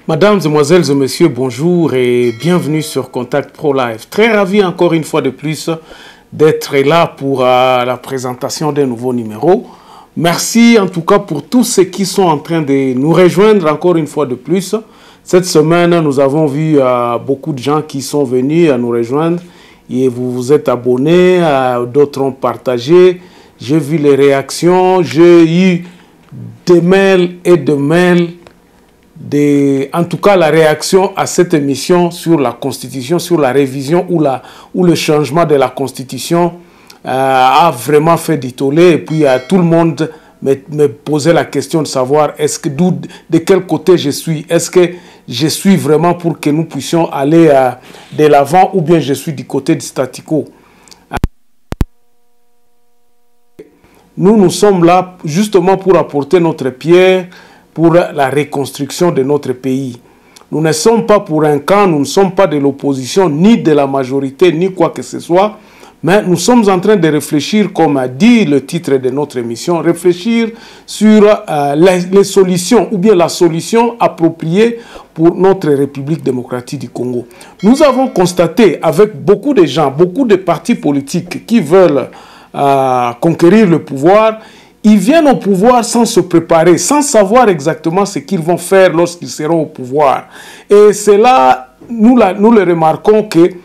Mesdames, Mesdemoiselles et Messieurs, bonjour et bienvenue sur Contact Pro Live. Très ravi encore une fois de plus d'être là pour la présentation d'un nouveau numéro. Merci en tout cas pour tous ceux qui sont en train de nous rejoindre encore une fois de plus. Cette semaine, nous avons vu beaucoup de gens qui sont venus à nous rejoindre et vous vous êtes abonnés, d'autres ont partagé. J'ai vu les réactions, j'ai eu des mails et des mails. En tout cas, la réaction à cette émission sur la Constitution, sur la révision ou le changement de la Constitution a vraiment fait du tollé. Et puis, tout le monde me posait la question de savoir de quel côté je suis. Est-ce que je suis vraiment pour que nous puissions aller de l'avant ou bien je suis du côté du statu quo. Nous sommes là justement pour apporter notre pierre pour la reconstruction de notre pays. Nous ne sommes pas pour un camp, nous ne sommes pas de l'opposition, ni de la majorité, ni quoi que ce soit, mais nous sommes en train de réfléchir, comme a dit le titre de notre émission, réfléchir sur les solutions, ou bien la solution appropriée pour notre République démocratique du Congo. Nous avons constaté avec beaucoup de gens, beaucoup de partis politiques qui veulent conquérir le pouvoir, ils viennent au pouvoir sans se préparer, sans savoir exactement ce qu'ils vont faire lorsqu'ils seront au pouvoir. Et c'est là, nous le remarquons qu'il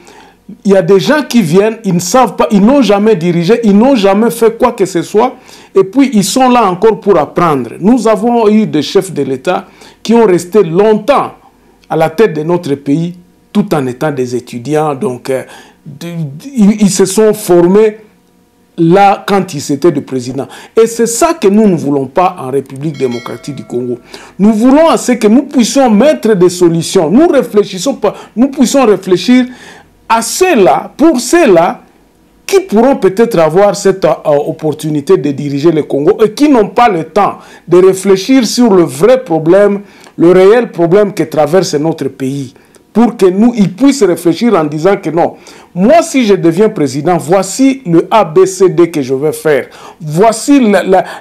y a des gens qui viennent, ils ne savent pas, ils n'ont jamais dirigé, ils n'ont jamais fait quoi que ce soit, et puis ils sont là encore pour apprendre. Nous avons eu des chefs de l'État qui ont resté longtemps à la tête de notre pays, tout en étant des étudiants, donc ils se sont formés là, quand il s'était le président. Et c'est ça que nous ne voulons pas en République démocratique du Congo. Nous voulons à ce que nous puissions mettre des solutions. Nous réfléchissons pas, nous puissions réfléchir à ceux-là, pour ceux-là qui pourront peut-être avoir cette opportunité de diriger le Congo et qui n'ont pas le temps de réfléchir sur le vrai problème, le réel problème que traverse notre pays. Pour que ils puissent réfléchir en disant que non, moi si je deviens président, voici le ABCD que je vais faire. Voici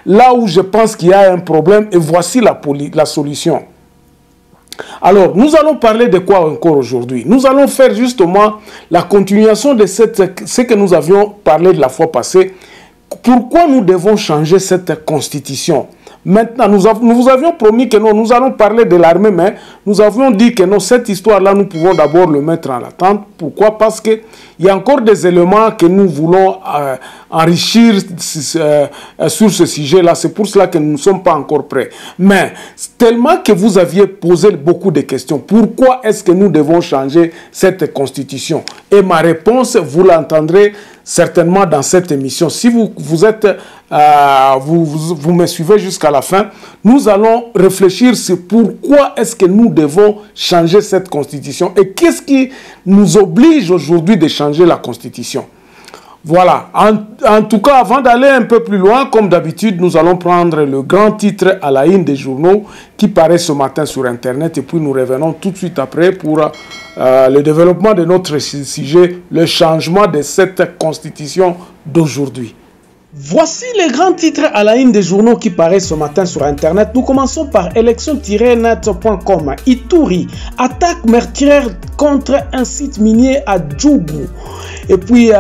là où je pense qu'il y a un problème et voici la solution. Alors, nous allons parler de quoi encore aujourd'hui? Nous allons faire justement la continuation de ce que nous avions parlé de la fois passée. Pourquoi nous devons changer cette constitution? Maintenant, nous vous avions promis que non, nous allons parler de l'armée, mais nous avions dit que non, cette histoire-là, nous pouvons d'abord le mettre en attente. Pourquoi? Parce qu'il y a encore des éléments que nous voulons enrichir sur ce sujet-là. C'est pour cela que nous ne sommes pas encore prêts. Mais tellement que vous aviez posé beaucoup de questions, pourquoi est-ce que nous devons changer cette constitution? Et ma réponse, vous l'entendrez certainement dans cette émission. Si vous me suivez jusqu'à la fin, nous allons réfléchir sur pourquoi est-ce que nous devons changer cette constitution et qu'est-ce qui nous oblige aujourd'hui de changer la constitution. Voilà. En tout cas, avant d'aller un peu plus loin, comme d'habitude, nous allons prendre le grand titre à la une des journaux qui paraît ce matin sur Internet et puis nous revenons tout de suite après pour le développement de notre sujet, le changement de cette constitution d'aujourd'hui. Voici les grands titres à la une des journaux qui paraissent ce matin sur Internet. Nous commençons par élection-net.com. Ituri, attaque meurtrière contre un site minier à Djougou. Et puis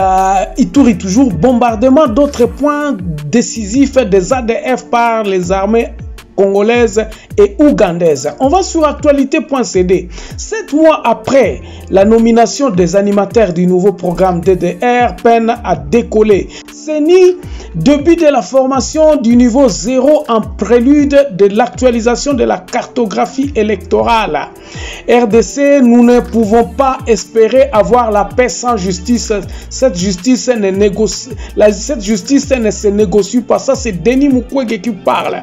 Ituri toujours, bombardement d'autres points décisifs des ADF par les armées congolaise et ougandaise. On va sur actualité.cd. 7 mois après la nomination des animateurs du nouveau programme DDR peine à décoller. CENI, début de la formation du niveau 0 en prélude de l'actualisation de la cartographie électorale. RDC, nous ne pouvons pas espérer avoir la paix sans justice. Cette justice ne se négocie pas. Ça, c'est Denis Mukwege qui parle.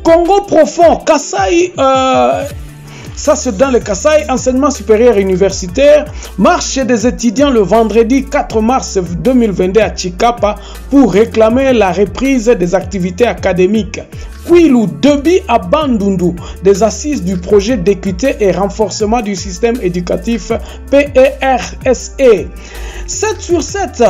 Congo profond, Kasaï, ça c'est dans le Kasaï, enseignement supérieur universitaire, marche des étudiants le vendredi 4 mars 2022 à Chikapa pour réclamer la reprise des activités académiques. Kwilu, Debi à Bandundu, des assises du projet d'équité et renforcement du système éducatif PERSE. 7 sur 7.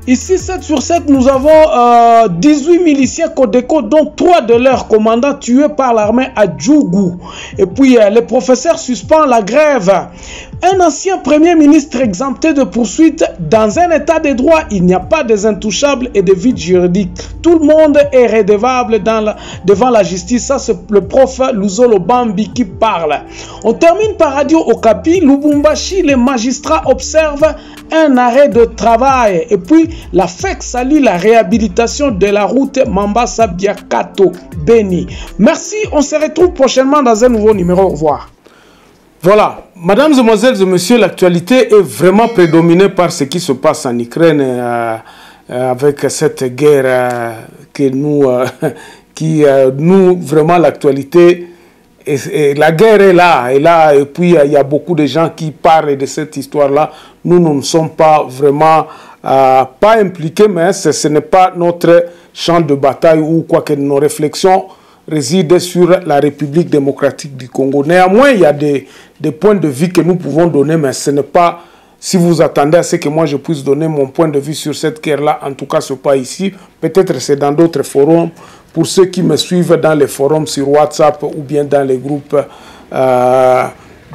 Ici, 7 sur 7, nous avons 18 miliciens Codeco, dont 3 de leurs commandants tués par l'armée à Djougou. Et puis, les professeurs suspendent la grève. Un ancien premier ministre exempté de poursuite dans un état de droit. Il n'y a pas des intouchables et de vide juridique. Tout le monde est redevable devant la justice. Ça, c'est le prof Luzolo Bambi qui parle. On termine par Radio Okapi. Lubumbashi, les magistrats observent un arrêt de travail. Et puis, la FEC salue la réhabilitation de la route Mambasa-Biakato Beni. Merci, on se retrouve prochainement dans un nouveau numéro. Au revoir. Voilà, mesdames, mesdemoiselles et messieurs, l'actualité est vraiment prédominée par ce qui se passe en Ukraine avec cette guerre que nous, vraiment l'actualité, la guerre est là, et puis il y a beaucoup de gens qui parlent de cette histoire-là. Nous ne sommes pas vraiment pas impliqués, mais ce n'est pas notre champ de bataille ou quoi que nos réflexions résident sur la République démocratique du Congo. Néanmoins, il y a des points de vue que nous pouvons donner, mais ce n'est pas, si vous attendez à ce que moi je puisse donner mon point de vue sur cette guerre-là, en tout cas ce n'est pas ici, peut-être c'est dans d'autres forums, pour ceux qui me suivent dans les forums sur WhatsApp ou bien dans les groupes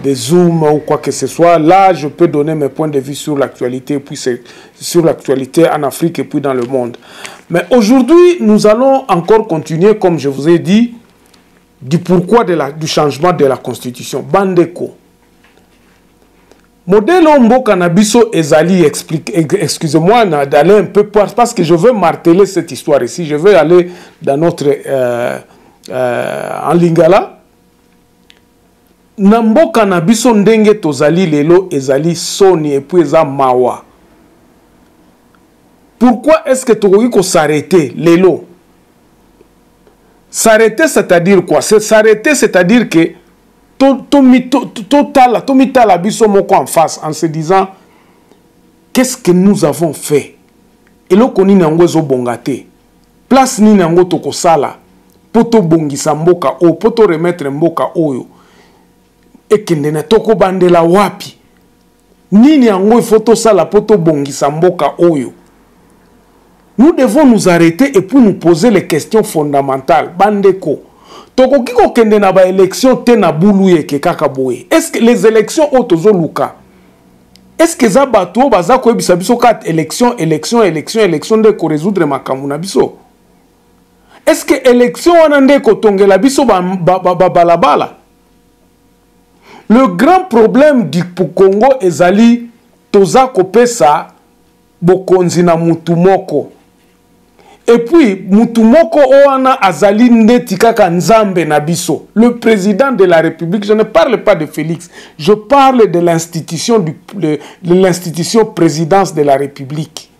de Zoom ou quoi que ce soit. Là, je peux donner mes points de vue sur l'actualité, puis c'est sur l'actualité en Afrique et puis dans le monde. Mais aujourd'hui, nous allons encore continuer, comme je vous ai dit, du pourquoi du changement de la Constitution. Bandeko. Modèle Ombo Cannabiso Ezali explique, excusez-moi d'aller un peu parce que je veux marteler cette histoire ici. Je veux aller dans notre en Lingala. Nambo Cannabiso Ndenge Tozali Lelo Ezali Soni et puis Eza Mawa. Pourquoi est-ce que tu veux s'arrêter, Lelo? S'arrêter, c'est-à-dire quoi? S'arrêter, c'est-à-dire que Tomita biso moko en face, en se disant qu'est-ce que nous avons fait? Et là, on a zo bongate. Place ni nango toko sala. Poto bongisa mboka o, poto remettre mboka oyo. Et que ne toko bandela wapi. Nini yango ifoto sala poto bongisa mboka oyo. Nous devons nous arrêter et puis nous poser les questions fondamentales. Bandeko. Toko kiko kende na ba élection te na buluye ke kaka boye. Est-ce que les élections otozo luka? Est-ce que za bato baza ko ebisa biso kat élection de ko résoudre makamu na biso? Est-ce que élection wana nde ko tongela biso balabala? Le grand problème du Congo ezali toza kopesa bokonzi na mutu moko. Et puis, Mutumoko Oana Azali Ndeti Kaka Nzambe Nabiso, le président de la République, je ne parle pas de Félix, je parle de l'institution de l'institution présidence de la République.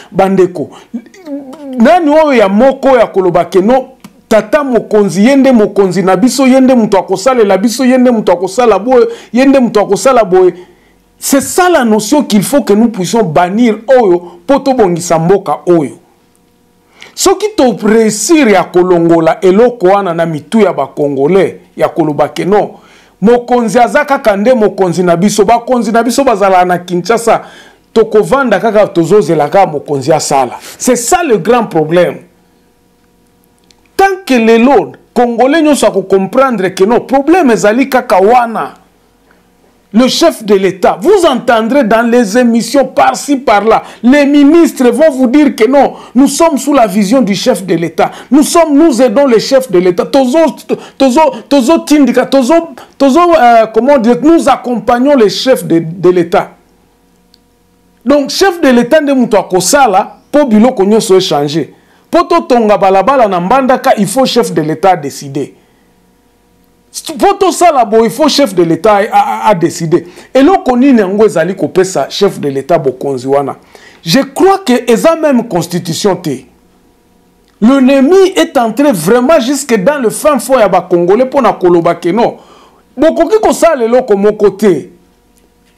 Bandeko. Nani oyo ya moko ya kolobake no tata mokonzi yende mokonzi nabiso yende mutu akosala la biso yende mutu akosala boye yende mutu akosala boye. C'est ça la notion qu'il faut que nous puissions bannir oyo poto bongisa mboka oyo. Soki to réussir ya kolongola eloko wana na mitu ya ba congolais ya kolobake no mokonzi azaka kande mokonzi na biso bakonzi na biso bazala na Kinshasa tokovanda kaka tozozela ka mokonzi asala. C'est ça le grand problème. Tant que les lots congolais ne sont comprendre que non problème ezali kaka wana. Le chef de l'État, vous entendrez dans les émissions par-ci, par-là, les ministres vont vous dire que non, nous sommes sous la vision du chef de l'État. Nous aidons le chef de l'État. Comment dire, nous accompagnons les chefs de l'État. Donc, chef de l'État de Moutouakosala, pour bilo konyo se changer. Pour tonga balabala na mbandaka, il faut chef de l'État décider. Pour tout ça, il faut chef de l'État à décider. Et là, on a chef de l'État Bokonziwana. Je crois que ça même constitution. L'ennemi est entré vraiment jusque dans le fin fond de Congolais pour na kolobake non. Bokoki ko ça le loko mon côté.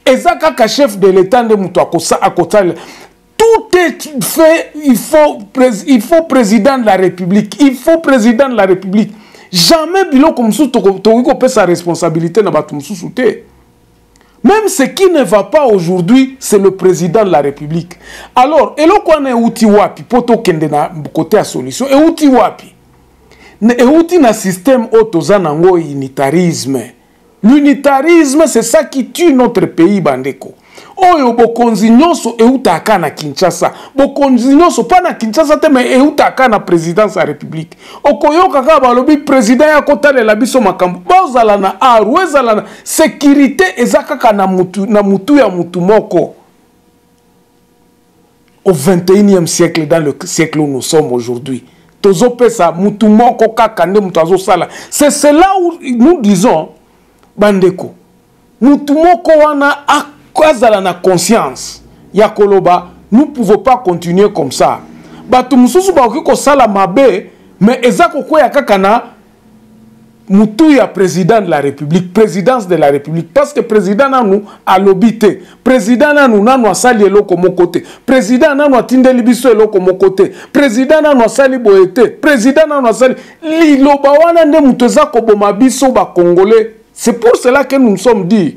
Et ça kaka chef de l'État de Moutouakosa à côté. Tout est fait, il faut président de la République. Il faut président de la République. Jamais bilo comme ça to sa responsabilité na batumsu souté. Même ce qui ne va pas aujourd'hui, c'est le président de la République. Alors, eloko na euti wapi, poto kende na côté à solution, euti wapi. Euti na système otoza nango unitarisme. L'unitarisme, c'est ça qui tue notre pays, bandeko. Oyo bokonzi nyonso eutaka na Kinshasa. Bokonzi nyonso pa na Kinshasa te me eutaka na présidence ya République. Okoyoka kaka balobi président ya kotalela biso makambo. Bozala na aru, ezala na sécurité ezakaka na mutu ya mutu moko. Au 21e siècle, dans le siècle où nous sommes aujourd'hui. Tozo pesa mutu moko kaka nde mutu azosala. C'est cela où nous disons bandeko. Mutu moko wana Kwazala na conscience ya koloba, nous ne pouvons pas continuer comme ça. Batu mususu ba okiko sala mabe, mais ezako kwa kakana mutu ya président de la République, présidence de la République, parce que président nanu a lobité, président nanu asali eloko mokote, président nanu atindeli biso eloko mokote, président nanu asali boete, président nanu asali liloba wana nde mutu ezako boma biso ba congolais. C'est pour cela que nous nous sommes dit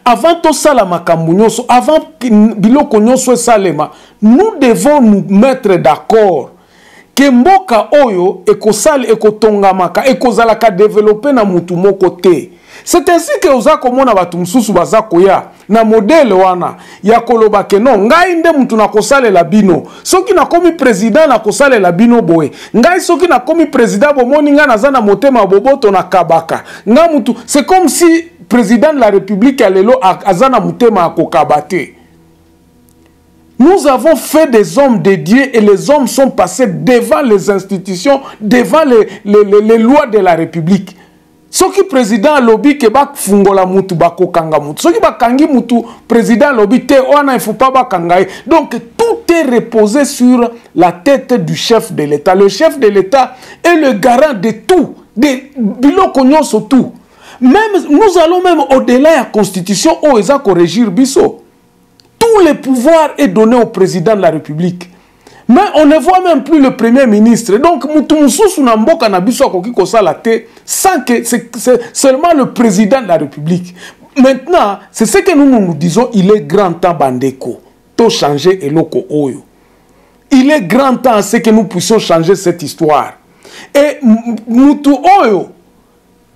avant tout ça, avant biloko nyonso salema, nous devons nous mettre d'accord que mboka oyo ekosala ekotongamaka ekozalaka développer na mutu moko te. C'est ainsi que oza komona batu mususu baza koya na modèle wana ya koloba ke non ngai nde mutu na kosalela bino soki na komi président na kosalela bino boye ngai soki na komi président bomoni nga naza na motema boboto na kabaka nga mutu. C'est comme si président de la République alelo azana mutema akokabate. Nous avons fait des hommes dédiés et les hommes sont passés devant les institutions, devant les lois de la République. Ce qui président lobby ke bak fungola mutu bako kanga mutu. Ce qui bakangi mutu président lobby te ona il faut pas bakangaye. Donc tout est reposé sur la tête du chef de l'État. Le chef de l'État est le garant de tout, de biloko nyonso tout. Même, nous allons même au-delà de la Constitution où ils ont régir Bisso. Tout le pouvoir est donné au président de la République. Mais on ne voit même plus le premier ministre. Donc, sans que c'est seulement le président de la République. Maintenant, c'est ce que nous disons, il est grand temps, Bandeko, de changer eloko oyo. Il est grand temps à ce que nous puissions changer cette histoire. Et Mutu oyo,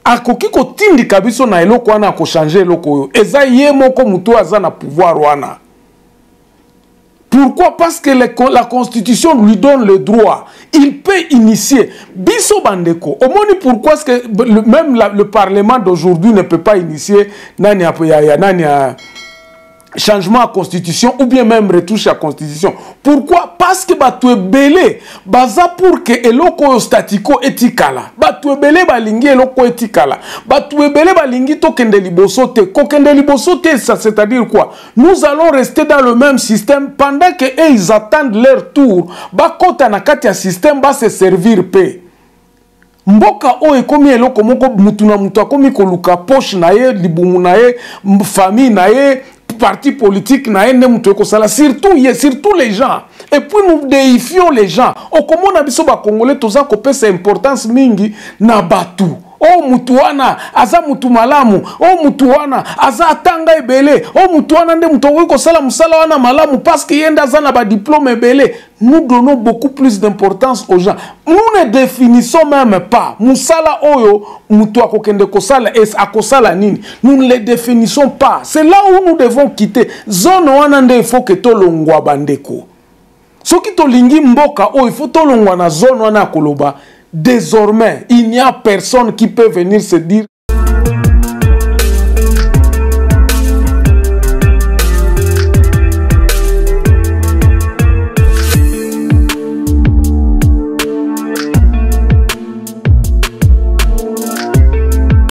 akoki kotindi kabiso na eloko wana ko changer eloko oyo eza ye moko mutu aza na pouvoir wana. Pourquoi? Parce que la Constitution lui donne le droit. Il peut initier. Biso bandeko. Au moins pourquoi est-ce que même le Parlement d'aujourd'hui ne peut pas initier changement à la Constitution ou bien même retouche à la Constitution. Pourquoi? Parce que tu es belé. Baza pour que eloko statico etikala. Tu es belé balingi eloko etikala. Tu es belé balingi to kende libosote. Ko kende libosote, ça c'est-à-dire quoi? Nous allons rester dans le même système pendant que ils attendent leur tour. Kota na kati ya système ba se servir paix. Mboka o ekomi eloko moko mutu na mutu akomi koluka poche na ye, libumu na ye, famille na ye, parti politique na ende mutu ekosala surtout les gens. Et puis nous déifions les gens. Okomona biso ba congolais toza kopesa importance mingi na batu. Oh mutuana aza mutu malamu, oh mutuana aza atanga ebele, oh mutuana nde mutu ko sala musala wana malamu parce que yenda aza na ba diplôme ebele. Nous donnons beaucoup plus d'importance aux gens. Nous ne définissons même pas musala oyo mutu akokende kosala es akosala nini. Nous ne les définissons pas. C'est là où nous devons quitter. Zone wana nde il faut que tolongwa bandeko. Soki tolingi mboka oyo il faut tolongwa na zone wana koloba. Désormais, il n'y a personne qui peut venir se dire